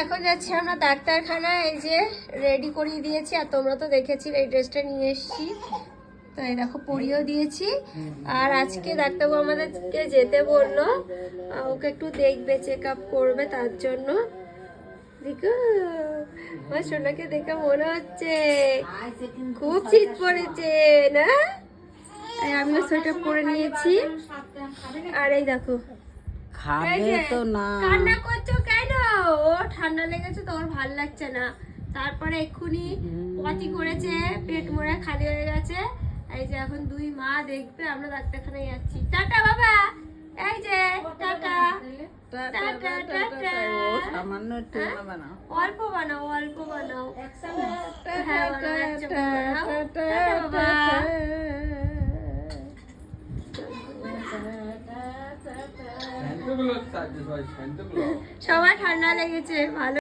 এখন যাচ্ছি আমরা ডাক্তারখানায়, এই যে রেডি করিয়ে দিয়েছি আর তোমরা তো দেখেছি এই ড্রেসটা নিয়ে এসেছি, তো এই দেখো পরিয়েও দিয়েছি। আর আজকে ডাক্তারবাবু আমাদেরকে যেতে বললো, ওকে একটু দেখবে, চেক আপ করবে, তার জন্য। দেখো আমার সোনাকে দেখে মনে হচ্ছে খুব শীত পড়েছে না। আমিও সোয়েটার পরে নিয়েছি। আর এই দেখো খাবে তো না, কান্না করছো কেন? ও ঠান্ডা লেগেছে তো, ওর ভাল লাগছে না। তারপরে এক্ষুনি পটি করেছে, পেট মোড়া খালি হয়ে গেছে। এই যে এখন দুই মা দেখবে, আমরা ডাক্তারখানায় যাচ্ছি। টাটা বাবা, এই যে টাটা টাটা টাটা। সামান্য একটু বানাও, অল্প বানাও, অল্প বানাও। হ্যাঁ বানাও, টাটা বাবা। সবার ঠান্ডা লেগেছে, ভালো।